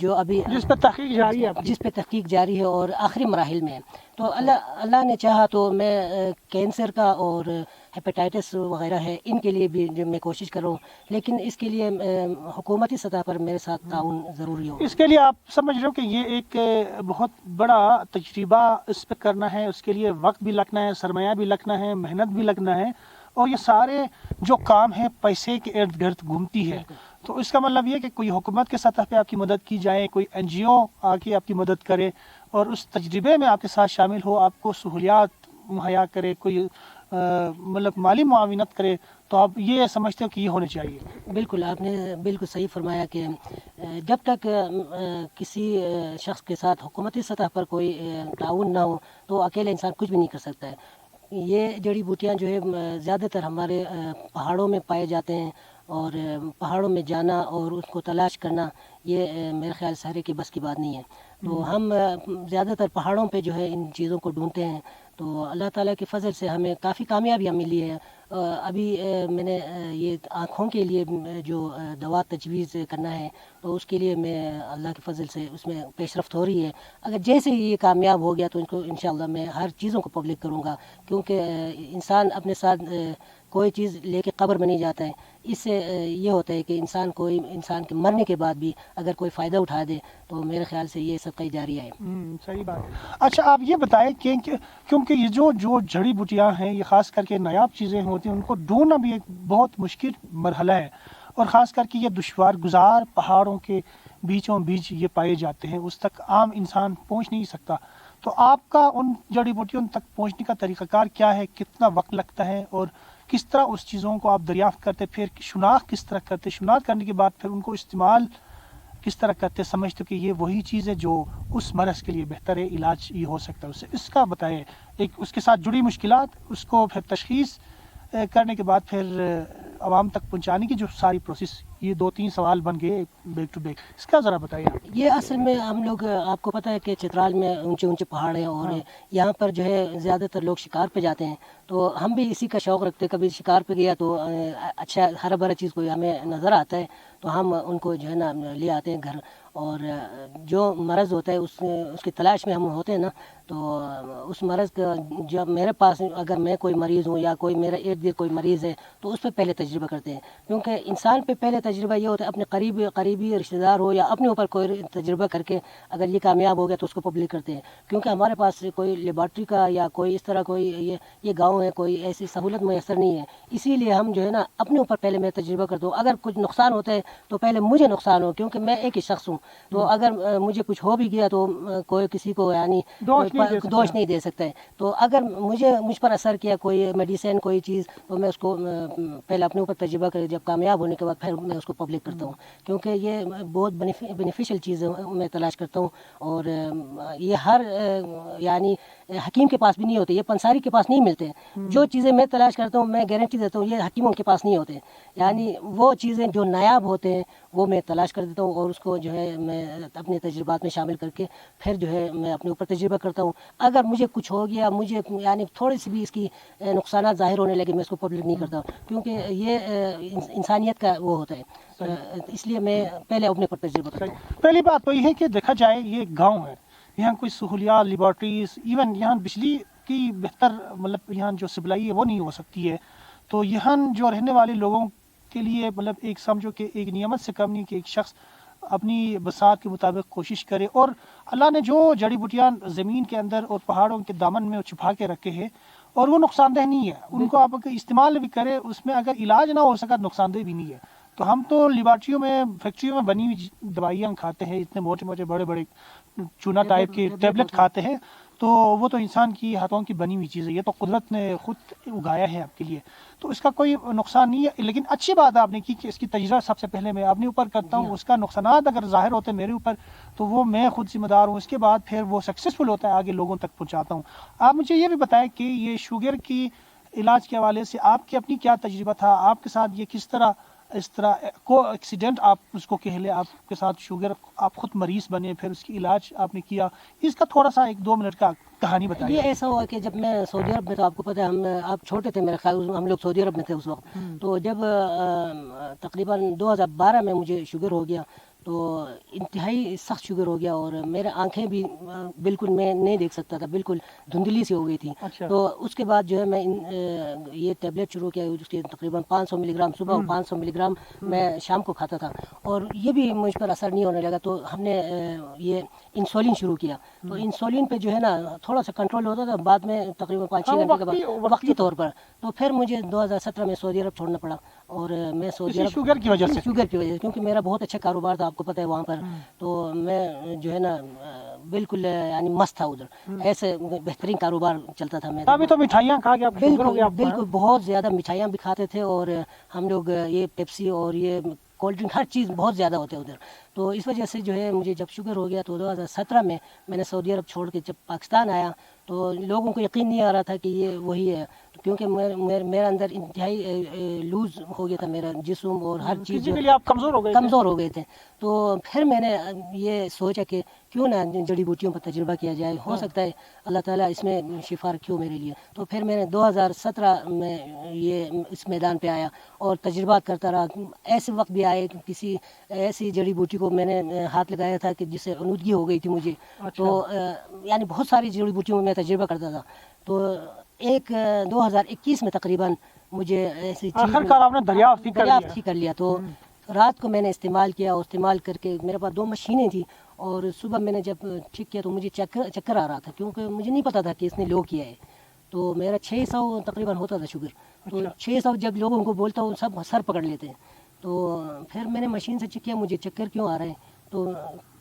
جو ابھی جس پر تحقیق جاری ہے جس پہ تحقیق جاری ہے اور آخری مراحل میں ہے. تو اللہ نے چاہا تو میں کینسر کا اور ہیپیٹائٹس وغیرہ ہے ان کے لیے بھی جو میں کوشش کر رہا ہوں, لیکن اس کے لیے حکومتی سطح پر میرے ساتھ تعاون ضروری ہوگا. اس کے لیے آپ سمجھ رہے ہو کہ یہ ایک بہت بڑا تجربہ اس پہ کرنا ہے, اس کے لیے وقت بھی لگنا ہے, سرمایہ بھی لگنا ہے, محنت بھی لگنا ہے, اور یہ سارے جو کام ہیں پیسے کے ارد گرد گھومتی ہے. تو اس کا مطلب یہ کہ کوئی حکومت کے سطح پہ آپ کی مدد کی جائے, کوئی این جی او آ کے آپ کی مدد کرے اور اس تجربے میں آپ کے ساتھ شامل ہو, آپ کو سہولیات مہیا کرے, کوئی مطلب مالی معاونت کرے, تو آپ یہ سمجھتے ہو کہ یہ ہونے چاہیے. بالکل, آپ نے بالکل صحیح فرمایا کہ جب تک کسی شخص کے ساتھ حکومتی سطح پر کوئی تعاون نہ ہو تو اکیلے انسان کچھ بھی نہیں کر سکتا ہے. یہ جڑی بوٹیاں جو ہے زیادہ تر ہمارے پہاڑوں میں پائے جاتے ہیں, اور پہاڑوں میں جانا اور اس کو تلاش کرنا یہ میرے خیال سے ہر ایک کی بس کی بات نہیں ہے. تو ہم زیادہ تر پہاڑوں پہ جو ہے ان چیزوں کو ڈھونڈتے ہیں. تو اللہ تعالیٰ کے فضل سے ہمیں کافی کامیابیاں ملی ہے. ابھی میں نے یہ آنکھوں کے لیے جو دوا تجویز کرنا ہے تو اس کے لیے میں اللہ کے فضل سے اس میں پیش رفت ہو رہی ہے. اگر جیسے ہی یہ کامیاب ہو گیا تو ان کو انشاءاللہ میں ہر چیزوں کو پبلک کروں گا, کیونکہ انسان اپنے ساتھ کوئی چیز لے کے قبر میں نہیں جاتا ہے. اس سے یہ ہوتا ہے کہ انسان کے مرنے کے بعد بھی اگر کوئی فائدہ اٹھا دے تو میرے خیال سے یہ صدقہ جاریہ ہے. صحیح بات. اچھا, آپ یہ بتائیں کہ کیونکہ یہ جو جڑی بوٹیاں ہیں یہ خاص کر کے نایاب چیزیں ہوتی ہیں, ان کو ڈھونڈنا بھی ایک بہت مشکل مرحلہ ہے, اور خاص کر کے یہ دشوار گزار پہاڑوں کے بیچوں بیچ یہ پائے جاتے ہیں, اس تک عام انسان پہنچ نہیں سکتا. تو آپ کا ان جڑی بوٹیوں تک پہنچنے کا طریقہ کار کیا ہے, کتنا وقت لگتا ہے, اور کس طرح اس چیزوں کو آپ دریافت کرتے, پھر شناخت کس طرح کرتے, شناخت کرنے کے بعد پھر ان کو استعمال کس طرح کرتے, سمجھتے کہ یہ وہی چیز ہے جو اس مرض کے لیے بہتر ہے, علاج یہ ہو سکتا ہے اس سے, اس کا بتائیں. ایک اس کے ساتھ جڑی مشکلات, اس کو پھر تشخیص کرنے کے بعد پھر عوام تک پہنچانے کی جو ساری پروسیس, یہ 2-3 سوال بن گئے بیک ٹو بیک, اس کا ذرا بتائیے. یہ اصل میں ہم لوگ, آپ کو پتہ ہے کہ چترال میں اونچے اونچے پہاڑ ہیں, اور یہاں پر جو ہے زیادہ تر لوگ شکار پہ جاتے ہیں. تو ہم بھی اسی کا شوق رکھتے ہیں, کبھی شکار پہ گیا تو اچھا ہرا بھرا چیز کوئی ہمیں نظر آتا ہے تو ہم ان کو جو ہے نا لے آتے ہیں گھر, اور جو مرض ہوتا ہے اس کی تلاش میں ہم ہوتے ہیں نا, تو اس مرض کا جب میرے پاس اگر میں کوئی مریض ہوں یا کوئی میرا ارد گرد کوئی مریض ہے تو اس پہ پہلے تجربہ کرتے ہیں. کیونکہ انسان پہ پہلے تجربہ یہ ہوتا ہے, اپنے قریبی رشتہ دار ہو یا اپنے اوپر کوئی تجربہ کر کے اگر یہ کامیاب ہو گیا تو اس کو پبلک کرتے ہیں. کیونکہ ہمارے پاس کوئی لیبارٹری کا یا کوئی اس طرح کوئی یہ گاؤں ہے, کوئی ایسی سہولت میسر نہیں ہے, اسی لیے ہم جو ہے نا اپنے اوپر پہلے میں تجربہ کرتا ہوں. اگر کچھ نقصان ہوتا ہے تو پہلے مجھے نقصان ہو, کیونکہ میں ایک ہی شخص ہوں. تو اگر مجھے کچھ ہو بھی گیا تو کوئی کسی کو یعنی دوش نہیں دے سکتا ہے. تو اگر مجھ پر اثر کیا کوئی میڈیسن کوئی چیز, تو میں اس کو پہلے اپنے اوپر تجربہ کر, جب کامیاب ہونے کے بعد پھر میں اس کو پبلک کرتا ہوں. کیونکہ یہ بہت بینیفیشل چیز میں تلاش کرتا ہوں, اور یہ ہر یعنی حکیم کے پاس بھی نہیں ہوتے, یہ پنساری کے پاس نہیں ملتے. جو چیزیں میں تلاش کرتا ہوں میں گارنٹی دیتا ہوں یہ حکیموں کے پاس نہیں ہوتے. یعنی وہ چیزیں جو نایاب ہوتے ہیں وہ میں تلاش کر دیتا ہوں, اور اس کو جو ہے میں اپنے تجربات میں شامل کر کے پھر جو ہے میں اپنے اوپر تجربہ کرتا ہوں. اگر مجھے کچھ ہو گیا, مجھے یعنی تھوڑی سی بھی اس کی نقصانات ظاہر ہونے لگے, میں اس کو پبلک نہیں کرتا, کیونکہ یہ انسانیت کا وہ ہوتا ہے. اس لیے میں پہلے اپنے پر تجربہ کرتا ہوں. پہلی بات تو یہ ہے کہ دیکھا جائے یہ گاؤں ہے, یہاں کوئی سہولیات, لیبارٹریز, ایون یہاں بجلی کی بہتر مطلب یہاں جو سپلائی ہے وہ نہیں ہو سکتی ہے. تو یہاں جو رہنے والے لوگوں کے لیے مطلب ایک سمجھو کہ ایک نعمت سے کم نہیں کہ ایک شخص اپنی بساط کے مطابق کوشش کرے, اور اللہ نے جو جڑی بوٹیاں زمین کے اندر اور پہاڑوں کے دامن میں چھپا کے رکھے ہیں, اور وہ نقصان دہ نہیں ہے, ان کو آپ استعمال بھی کرے, اس میں اگر علاج نہ ہو سکا نقصان دہ بھی نہیں ہے. تو ہم تو لیبارٹریوں میں فیکٹریوں میں بنی ہوئی دوائیاں کھاتے ہیں, اتنے موٹے موٹے بڑے بڑے چونا ٹائپ کے ٹیبلٹ کھاتے ہیں, تو وہ تو انسان کی ہاتھوں کی بنی ہوئی چیز ہے, یہ تو قدرت نے خود اگایا ہے آپ کے لیے, تو اس کا کوئی نقصان نہیں ہے. لیکن اچھی بات آپ نے کی کہ اس کی تجربہ سب سے پہلے میں اپنے اوپر کرتا ہوں, اس کا نقصانات اگر ظاہر ہوتے ہیں میرے اوپر تو وہ میں خود ذمہ دار ہوں, اس کے بعد پھر وہ سکسیزفل ہوتا ہے, آگے لوگوں تک پہنچاتا ہوں. آپ مجھے یہ بھی بتائیں کہ یہ شوگر کی علاج کے حوالے سے آپ کی اپنی کیا تجربہ تھا, آپ کے ساتھ یہ کس طرح اس طرح کو ایکسیڈنٹ آپ اس کو کہہ لیں, آپ کے ساتھ شوگر, آپ خود مریض بنے, پھر اس کی علاج آپ نے کیا, اس کا تھوڑا سا 1-2 منٹ کا کہانی بتائیے. یہ ایسا ہوا کہ جب میں سعودی عرب میں, تو آپ کو پتہ ہے آپ چھوٹے تھے میرے خیال, ہم لوگ سعودی عرب میں تھے اس وقت. تو جب تقریباً 2012 میں مجھے شوگر ہو گیا, تو انتہائی سخت شوگر ہو گیا اور میرے آنکھیں بھی بالکل میں نہیں دیکھ سکتا تھا, بالکل دھندلی سی ہو گئی تھی. تو اس کے بعد جو ہے میں یہ ٹیبلیٹ شروع کیا, اس کے تقریباً 500 ملی گرام صبح اور 500 ملی گرام میں شام کو کھاتا تھا, اور یہ بھی مجھ پر اثر نہیں ہونے لگا. تو ہم نے یہ انسولین شروع کیا. تو انسولین پہ جو ہے نا تھوڑا سا کنٹرول ہوتا تھا, بعد میں تقریباً 5-6 گھنٹے کے بعد وقتی طور پر. تو پھر مجھے 2017 میں سعودی عرب چھوڑنا پڑا, اور میں سعودی عرب شوگر کی وجہ سے کیونکہ میرا بہت اچھا کاروبار تھا, آپ کو پتہ ہے وہاں پر. تو میں جو ہے نا بالکل یعنی مست تھا ادھر, ایسے بہترین کاروبار چلتا تھا. میں ابھی تو مٹھائیاں کھا کے آپ شوگر ہو گیا. بالکل بہت زیادہ مٹھائیاں بھی کھاتے تھے, اور ہم لوگ یہ پیپسی اور یہ کولڈ ڈرنک ہر چیز بہت زیادہ ہوتے ادھر. تو اس وجہ سے جو ہے مجھے جب شوگر ہو گیا تو 2017 میں نے سعودی عرب چھوڑ کے جب پاکستان آیا تو لوگوں کو یقین نہیں آ رہا تھا کہ یہ وہی ہے, کیونکہ میرا اندر انتہائی لوز ہو گیا تھا میرا جسم, اور ہر چیز آپ کمزور ہو گئے تھے. تو پھر میں نے یہ سوچا کہ کیوں نہ جڑی بوٹیوں پر تجربہ کیا جائے, ہو سکتا ہے اللہ تعالیٰ اس میں شفا رکھی ہو میرے لیے. تو پھر میں نے 2017 میں یہ اس میدان پہ آیا اور تجربات کرتا رہا. ایسے وقت بھی آئے کہ کسی ایسی جڑی بوٹی کو میں نے ہاتھ لگایا تھا کہ جس سے آلودگی ہو گئی تھی مجھے. تو یعنی بہت ساری جڑی بوٹیوں میں تجربہ کرتا تھا. تو 2021 میں تقریباً مجھے ایسی چیز آپ نے دریافت ہی کر لیا. تو رات کو میں نے استعمال کیا, اور استعمال کر کے میرے پاس 2 مشینیں تھیں, اور صبح میں نے جب ٹھیک کیا تو مجھے چکر آ رہا تھا, کیونکہ مجھے نہیں پتا تھا کہ اس نے لو کیا ہے. تو میرا 600 تقریباً ہوتا تھا شوگر. تو 600 جب لوگوں کو بولتا ہوں سب سر پکڑ لیتے ہیں. تو پھر میں نے مشین سے چیک کیا مجھے چکر کیوں آ رہے ہیں, تو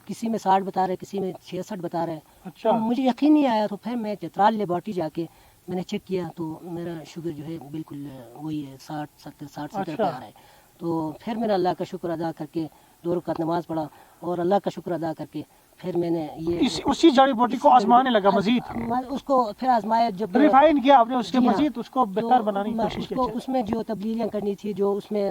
کسی میں 60 بتا رہے, کسی میں 66 بتا رہے. تو مجھے یقین نہیں آیا. تو پھر میں چترال لیبارٹری جا کے میں نے چیک کیا تو میرا شوگر جو ہے بالکل وہی ہے 60-70 پہ آ رہا ہے. تو پھر میں نے اللہ کا شکر ادا کر کے 2 رکعت نماز پڑھا, اور اللہ کا شکر ادا کر کے پھر میں نے یہ اسی جڑی بوٹی کو آزمانے لگا, مزید اس کو پھر آزمایا, جب ریفائن کیا آپ نے, اس کے مزید اس کو بہتر بنانے کی کوشش کی. اس میں جو تبدیلیاں کرنی تھی, جو اس میں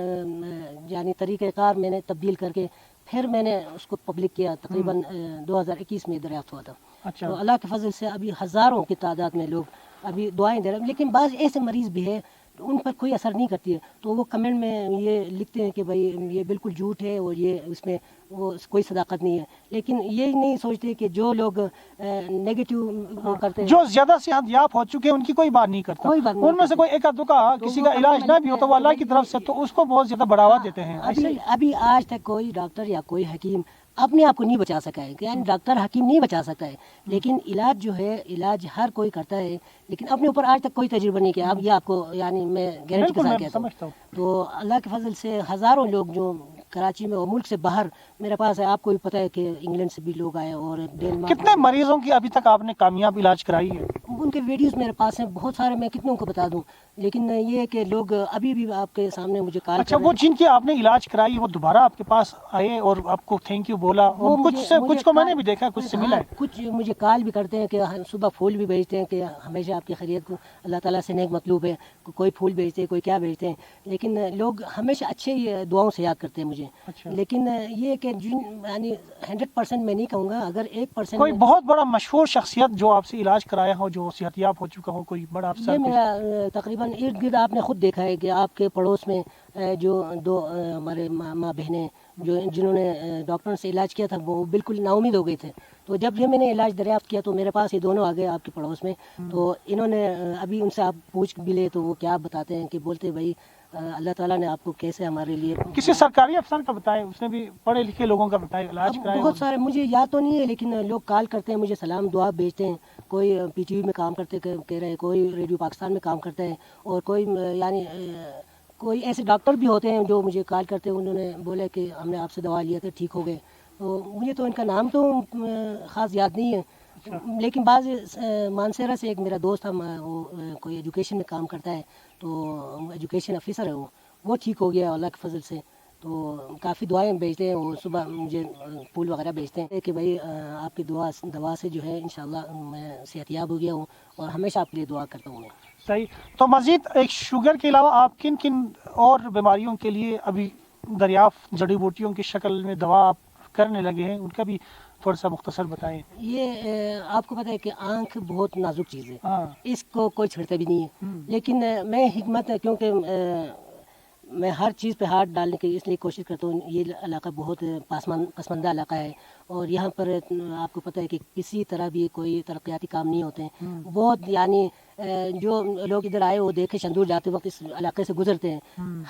یعنی طریقہ کار میں نے تبدیل کر کے پھر میں نے اس کو پبلک کیا. تقریباً 2021 میں دریافت ہوا تھا. تو اللہ کے فضل سے ابھی ہزاروں کی تعداد میں لوگ ابھی دعائیں دے رہے ہیں. لیکن بعض ایسے مریض بھی ہے ان پر کوئی اثر نہیں کرتی ہے, تو وہ کمنٹ میں یہ لکھتے ہیں کہ بھائی یہ بالکل جھوٹ ہے, اور یہ اس میں وہ کوئی صداقت نہیں ہے. لیکن یہ نہیں سوچتے کہ جو لوگ نیگیٹو کرتے ہیں, جو زیادہ صحت یاب ہو چکے ہیں, ان کی کوئی بات نہیں کرتا. ان میں سے کوئی ایک دو کا کسی کا علاج نہ بھی ہو تو وہ اللہ کی طرف سے تو اس کو بہت زیادہ بڑھاوا دیتے ہیں. ابھی آج تک کوئی ڈاکٹر یا کوئی حکیم اپنے آپ کو نہیں بچا سکا ہے, یعنی ڈاکٹر حکیم نہیں بچا سکتا ہے. لیکن علاج جو ہے, علاج ہر کوئی کرتا ہے, لیکن اپنے اوپر آج تک کوئی تجربہ نہیں کیا. اب یہ آپ کو یعنی میں گارنٹی کے ساتھ کہتا ہوں. تو اللہ کے فضل سے ہزاروں لوگ جو کراچی میں اور ملک سے باہر میرے پاس ہے, آپ کو بھی پتہ ہے کہ انگلینڈ سے بھی لوگ آئے, اور کتنے مریضوں کی ابھی تک آپ نے کامیاب علاج کرائی ہے؟ ان کے ویڈیوز میرے پاس ہیں بہت سارے, میں کتنوں کو بتا دوں. لیکن یہ ہے کہ لوگ ابھی بھی آپ کے سامنے مجھے کال اچھا, وہ جن کی آپ نے علاج کرائی وہ دوبارہ آپ کے پاس آئے اور آپ کو تھینک یو بولا, کچھ کو میں نے بھی دیکھا, کچھ سے ملا ہے, کچھ مجھے کال بھی کرتے ہیں کہ صبح پھول بھی بھیجتے ہیں کہ ہمیشہ آپ کی خیریت کو اللہ تعالیٰ سے نیک مطلوب ہے. کوئی پھول بھیجتے ہیں, کوئی کیا بھیجتے ہیں, لیکن لوگ ہمیشہ اچھے دعاؤں سے یاد کرتے ہیں مجھے. لیکن یہ کہ یعنی 100% میں نہیں کہوں گا, اگر 1% کوئی بہت بڑا مشہور شخصیت جو آپ سے علاج کرایا ہو, جو صحت یاب ہو چکا ہو, کوئی بڑا افسر؟ یہ میرا تقریباً ارد گرد آپ نے خود دیکھا ہے کہ آپ کے پڑوس میں جو 2 ہمارے ماں بہنیں جنہوں نے ڈاکٹر سے علاج کیا تھا وہ بالکل نا امید ہو گئے تھے. تو جب میں نے علاج دریافت کیا تو میرے پاس یہ دونوں آ گئے آپ کے پڑوس میں. تو انہوں نے ابھی ان سے آپ پوچھ بھی لے تو وہ کیا بتاتے ہیں کہ بولتے بھائی اللہ تعالیٰ نے آپ کو کیسے ہمارے لیے. کسی سرکاری افسر کا بتائے, اس نے بھی پڑھے لکھے لوگوں کا بتائے علاج کرایا. بہت سارے مجھے یاد تو نہیں ہے, لیکن لوگ کال کرتے ہیں, مجھے سلام دعا بھیجتے ہیں. کوئی پی ٹی وی میں کام کرتے کہہ رہے ہیں, کوئی ریڈیو پاکستان میں کام کرتے ہیں, اور کوئی یعنی کوئی ایسے ڈاکٹر بھی ہوتے ہیں جو مجھے کال کرتے ہیں. انہوں نے بولا کہ ہم نے آپ سے دوا لیا تھا, ٹھیک ہو گئے. تو مجھے تو ان کا نام تو خاص یاد نہیں ہے, لیکن بعض مانسیرا سے ایک میرا دوست تھا, وہ کوئی ایجوکیشن میں کام کرتا ہے, تو ایجوکیشن آفیسر ہے وہ ٹھیک ہو گیا اللہ کے فضل سے. تو کافی دعائیں بھیجتے ہیں, وہ صبح مجھے پھول وغیرہ بھیجتے ہیں کہ بھائی آپ کی دعا سے جو ہے انشاءاللہ میں صحت یاب ہو گیا ہوں, اور ہمیشہ آپ کے لیے دعا کرتا ہوں میں. صحیح. تو مزید ایک شوگر کے علاوہ آپ کن کن اور بیماریوں کے لیے ابھی دریافت جڑی بوٹیوں کی شکل میں دوا آپ کرنے لگے ہیں, ان کا بھی تھوڑا سا مختصر بتائیں. یہ آپ کو پتہ ہے کہ آنکھ بہت نازک چیز ہے, اس کو کوئی چھڑتا بھی نہیں ہے. لیکن میں حکمت ہے, کیونکہ میں ہر چیز پہ ہاتھ ڈالنے کی اس لیے کوشش کرتا ہوں. یہ علاقہ بہت پسماندہ علاقہ ہے اور یہاں پر آپ کو پتہ ہے کہ کسی طرح بھی کوئی ترقیاتی کام نہیں ہوتے ہیں. بہت یعنی جو لوگ ادھر آئے وہ دیکھے شندور جاتے وقت اس علاقے سے گزرتے ہیں.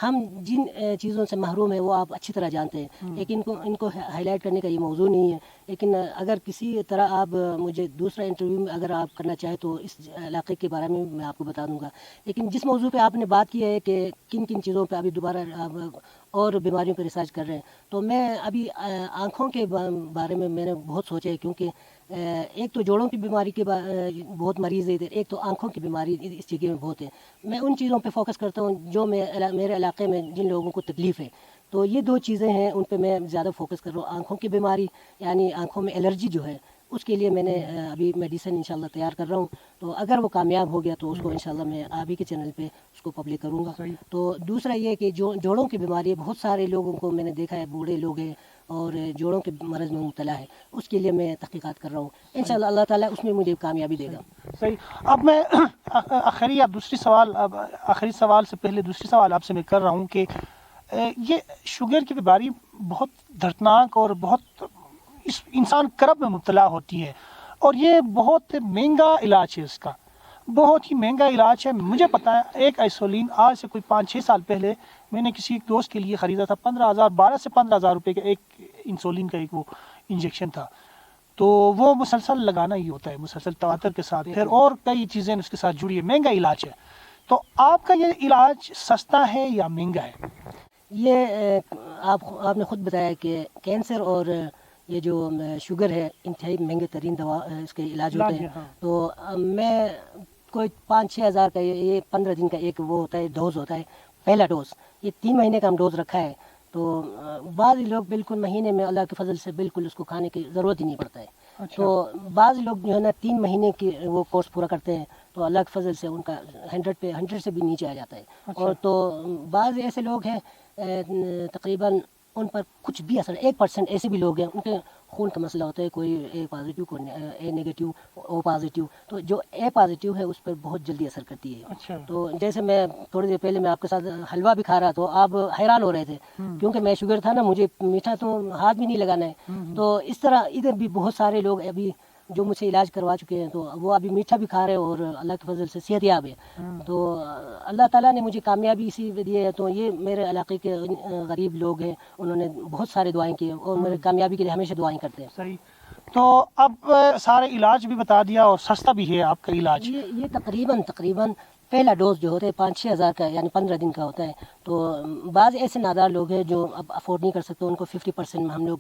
ہم جن چیزوں سے محروم ہیں وہ آپ اچھی طرح جانتے ہیں, لیکن ان کو ہائی لائٹ کرنے کا یہ موضوع نہیں ہے. لیکن اگر کسی طرح آپ مجھے دوسرا انٹرویو میں اگر آپ کرنا چاہیں تو اس علاقے کے بارے میں آپ کو بتا دوں گا. لیکن جس موضوع پہ آپ نے بات کی ہے کہ کن کن چیزوں پہ ابھی دوبارہ آپ اور بیماریوں پہ ریسرچ کر رہے ہیں, تو میں ابھی آنکھوں کے بارے میں نے بہت سوچا ہے, کیونکہ ایک تو جوڑوں کی بیماری کے بہت مریض ہے ادھر, ایک تو آنکھوں کی بیماری اس جگہ میں بہت ہے. میں ان چیزوں پہ فوکس کرتا ہوں جو میرے علاقے میں جن لوگوں کو تکلیف ہے. تو یہ دو چیزیں ہیں ان پہ میں زیادہ فوکس کر رہا ہوں. آنکھوں کی بیماری یعنی آنکھوں میں الرجی جو ہے اس کے لیے میں نے ابھی میڈیسن انشاءاللہ تیار کر رہا ہوں. تو اگر وہ کامیاب ہو گیا تو اس کو انشاءاللہ میں آپ ہی کے چینل پہ اس کو پبلک کروں گا. تو دوسرا یہ کہ جو جوڑوں کی بیماری ہے, بہت سارے لوگوں کو میں نے دیکھا ہے, بوڑھے لوگ ہیں اور جوڑوں کے مرض میں مبتلا ہے, اس کے لیے میں تحقیقات کر رہا ہوں. انشاءاللہ اللہ تعالیٰ اس میں مجھے کامیابی دے گا. صحیح. اب میں آخری سوال سے پہلے دوسری سوال آپ سے میں کر رہا ہوں کہ یہ شوگر کی بیماری بہت دردناک اور بہت انسان کرب میں مبتلا ہوتی ہے, اور یہ بہت مہنگا علاج ہے, اس کا بہت ہی مہنگا علاج ہے. مجھے پتا ہے ایک آئسولین آج سے کوئی 5-6 سال پہلے میں نے کسی ایک دوست کے لیے خریدا تھا, 12 سے 15,000 روپے کا ایک انسولین کا ایک وہ انجیکشن تھا. تو وہ مسلسل لگانا ہی ہوتا ہے, مسلسل تواتر کے ساتھ, پھر اور کئی چیزیں اس کے ساتھ جڑی ہے, مہنگا علاج ہے. تو آپ کا یہ علاج سستا ہے یا مہنگا ہے؟ یہ آپ نے خود بتایا کہ کینسر اور یہ جو شوگر ہے انتہائی مہنگے ترین دوا اس کے علاج ہوتے ہیں. تو میں کوئی 5-6 ہزار کا یہ 15 دن کا ایک وہ ہوتا ہے, ڈوز ہوتا ہے, پہلا ڈوز. یہ 3 مہینے کا ہم ڈوز رکھا ہے. تو بعض لوگ بالکل مہینے میں اللہ کے فضل سے بالکل اس کو کھانے کی ضرورت ہی نہیں پڑتا ہے. تو بعض لوگ جو ہے نا 3 مہینے کی وہ کورس پورا کرتے ہیں تو اللہ کے فضل سے ان کا 100 سے بھی نیچے آ جاتا ہے. اور تو بعض ایسے لوگ ہیں تقریباً ان پر کچھ بھی اثر, 1% ایسے بھی لوگ ہیں ان کے خون کا مسئلہ ہوتا ہے, کوئی اے پازیٹیو کوئی اے نیگیٹیو او پازیٹیو. تو جو اے پازیٹیو ہے اس پر بہت جلدی اثر کرتی ہے. تو جیسے میں تھوڑی دیر پہلے میں آپ کے ساتھ حلوہ بھی کھا رہا تو آپ حیران ہو رہے تھے, کیونکہ میں شوگر تھا نا, مجھے میٹھا تو ہاتھ بھی نہیں لگانا ہے. تو اس طرح ادھر بھی بہت سارے لوگ ابھی جو مجھ سے علاج کروا چکے ہیں تو وہ ابھی میٹھا بھی کھا رہے ہیں اور اللہ کے فضل سے صحت یاب ہے. تو اللہ تعالیٰ نے مجھے کامیابی اسی دی ہے. تو یہ میرے علاقے کے غریب لوگ ہیں, انہوں نے بہت سارے دعائیں کی اور میرے کامیابی کے لیے ہمیشہ دعائیں کرتے ہیں. صحیح. تو اب سارے علاج بھی بتا دیا اور سستا بھی ہے آپ کا علاج. یہ تقریباً پہلا ڈوز جو ہوتا ہے 5-6 ہزار کا یعنی 15 دن کا ہوتا ہے. تو بعض ایسے نادار لوگ ہیں جو اب افورڈ نہیں کر سکتے, ان کو 50% میں ہم لوگ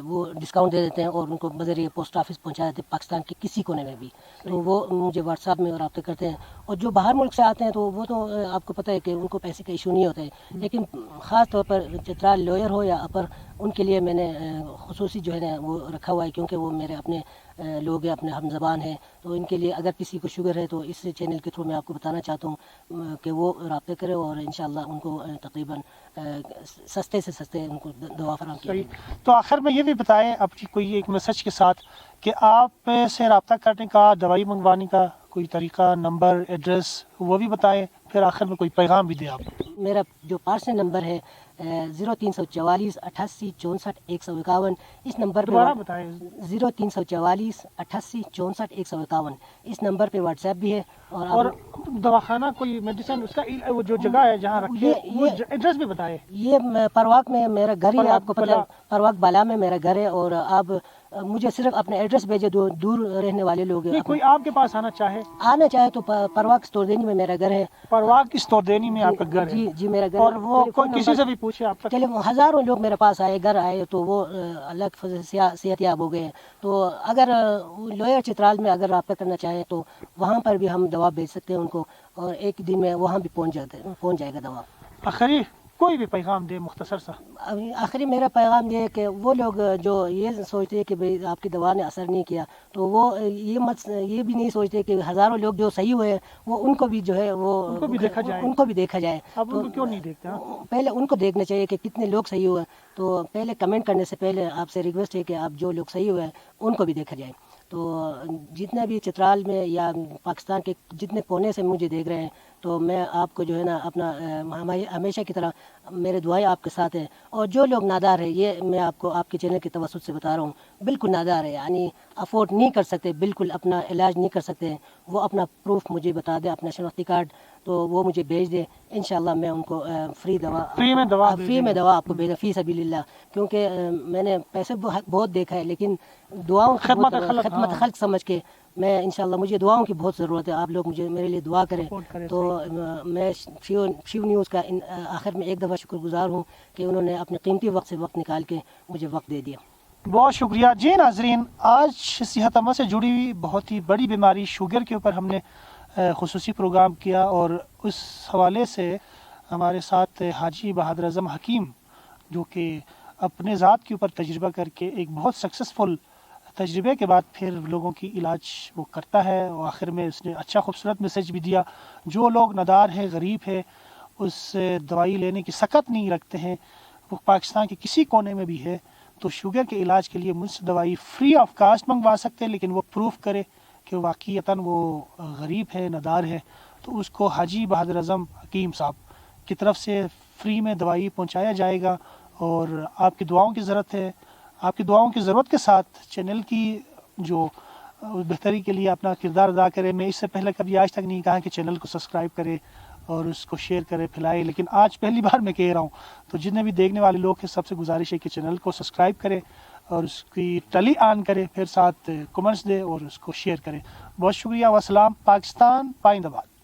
وہ ڈسکاؤنٹ دے دیتے ہیں اور ان کو بذریعہ پوسٹ آفس پہنچا دیتے ہیں پاکستان کے کسی کونے میں بھی. تو وہ مجھے واٹس ایپ میں رابطے کرتے ہیں. اور جو باہر ملک سے آتے ہیں تو وہ تو آپ کو پتہ ہے کہ ان کو پیسے کا ایشو نہیں ہوتا ہے, لیکن خاص طور پر چترال لوئر ہو یا اپر, ان کے لیے میں نے خصوصی جو ہے نا وہ رکھا ہوا ہے, کیونکہ وہ میرے اپنے لوگ ہیں, اپنے ہم زبان ہیں. تو ان کے لیے اگر کسی کو شوگر ہے تو اس چینل کے تھرو میں آپ کو بتانا چاہتا ہوں کہ وہ رابطے کرے اور انشاءاللہ ان کو تقریباً سستے سے سستے ان کو دوا فراہم کی جائے. تو آخر میں یہ بھی بتائیں آپ کی کوئی ایک میسج کے ساتھ کہ آپ سے رابطہ کرنے کا, دوائی منگوانے کا کوئی طریقہ, نمبر, ایڈریس وہ بھی بتائیں, پھر آخر میں کوئی پیغام بھی دیں آپ. میرا جو پارسل نمبر ہے 0344 88 64 151. اس نمبر پہ 0344 88 64 151. اس نمبر پہ واٹس ایپ بھی ہے. اور دواخانہ کوئی میڈیسن اس کا وہ جو جگہ ہے جہاں رکھے وہ ایڈریس بھی بتائے. یہ پرواق میں میرا گھر ہی ہے, آپ کو پتہ ہے پرواق بالا میں میرا گھر ہے. اور آپ مجھے صرف اپنے ایڈریس بھیجے, دور رہنے والے لوگ ہیں. کوئی آپ کے پاس آنا چاہے تو پرواق استوردینی میں میرا گھر ہے. پرواق استوردینی میں آپ کا گھر ہے؟ جی میرا گھر. اور وہ کوئی کسی سے بھی پوچھے آپ تک؟ چلے ہزاروں لوگ میرے پاس آئے, گھر آئے, تو وہ اللہ کے فضل سے صحت یاب ہو گئے ہیں. تو اگر لوئر چترال میں اگر رابطہ کرنا چاہیں تو وہاں پر بھی ہم دوا بھیج سکتے ہیں ان کو, اور ایک دن میں وہاں بھی پہنچ جائے گا دوا. آخری کوئی بھی پیغام دے مختصر سا. آخری میرا پیغام یہ ہے کہ وہ لوگ جو یہ سوچتے ہیں کہ بھئی آپ کی دوا نے اثر نہیں کیا, تو وہ یہ بھی نہیں سوچتے کہ ہزاروں لوگ جو صحیح ہوئے وہ ان کو بھی جو ہے وہ ان کو بھی دیکھا جائے. اب ان کو کیوں نہیں دیکھتے؟ پہلے ان کو دیکھنا چاہیے کہ کتنے لوگ صحیح ہوئے. تو پہلے کمنٹ کرنے سے پہلے آپ سے ریکویسٹ ہے کہ آپ جو لوگ صحیح ہوئے ان کو بھی دیکھا جائے. تو جتنا بھی چترال میں یا پاکستان کے جتنے کونے سے مجھے دیکھ رہے ہیں تو میں آپ کو جو ہے نا اپنا ہمیشہ کی طرح میرے دعائیں آپ کے ساتھ ہیں. اور جو لوگ نادار ہیں، یہ میں آپ کو آپ کے چینل کے توسط سے بتا رہا ہوں، بالکل نادار ہے، یعنی افورڈ نہیں کر سکتے، بالکل اپنا علاج نہیں کر سکتے، وہ اپنا پروف مجھے بتا دیں، اپنا شناختی کارڈ تو وہ مجھے بھیج دیں. انشاءاللہ میں ان کو فری میں دوا فری میں دوا آپ کو بھیجا فی سبیل اللہ. کیونکہ میں نے پیسے بہت دیکھا ہے، لیکن دعاؤں کی خدمت خلق سمجھ کے میں انشاءاللہ مجھے دعاؤں کی بہت ضرورت ہے. آپ لوگ مجھے میرے لیے دعا کریں. تو میں شیو نیوز کا آخر میں ایک دفعہ شکر گزار ہوں کہ انہوں نے اپنے قیمتی وقت سے وقت نکال کے مجھے وقت دے دیا. بہت شکریہ. جی ناظرین، آج صحت عامہ سے جڑی ہوئی بہت ہی بڑی بیماری شوگر کے اوپر ہم نے خصوصی پروگرام کیا، اور اس حوالے سے ہمارے ساتھ حاجی بہادر اعظم حکیم، جو کہ اپنے ذات کے اوپر تجربہ کر کے ایک بہت سکسیسفل تجربے کے بعد پھر لوگوں کی علاج وہ کرتا ہے، اور آخر میں اس نے اچھا خوبصورت میسیج بھی دیا. جو لوگ نادار ہے، غریب ہے، اس دوائی لینے کی سخت نہیں رکھتے ہیں، وہ پاکستان کے کسی کونے میں بھی ہے، تو شوگر کے علاج کے لیے مجھ سے دوائی فری آف کاسٹ منگوا سکتے ہیں، لیکن وہ پروف کرے کہ واقعتاً وہ غریب ہے، نادار ہے، تو اس کو حاجی بہادر اعظم حکیم صاحب کی طرف سے فری میں دوائی پہنچایا جائے گا. اور آپ کی دعاؤں کی ضرورت ہے. آپ کی دعاؤں کی ضرورت کے ساتھ چینل کی جو بہتری کے لیے اپنا کردار ادا کرے. میں اس سے پہلے کبھی آج تک نہیں کہا کہ چینل کو سبسکرائب کرے اور اس کو شیئر کرے، پھیلائے، لیکن آج پہلی بار میں کہہ رہا ہوں. تو جتنے بھی دیکھنے والے لوگ ہیں، سب سے گزارش ہے کہ چینل کو سبسکرائب کرے اور اس کی ٹلی آن کرے، پھر ساتھ کمنٹس دے اور اس کو شیئر کرے. بہت شکریہ. والسلام. پاکستان پائند آباد.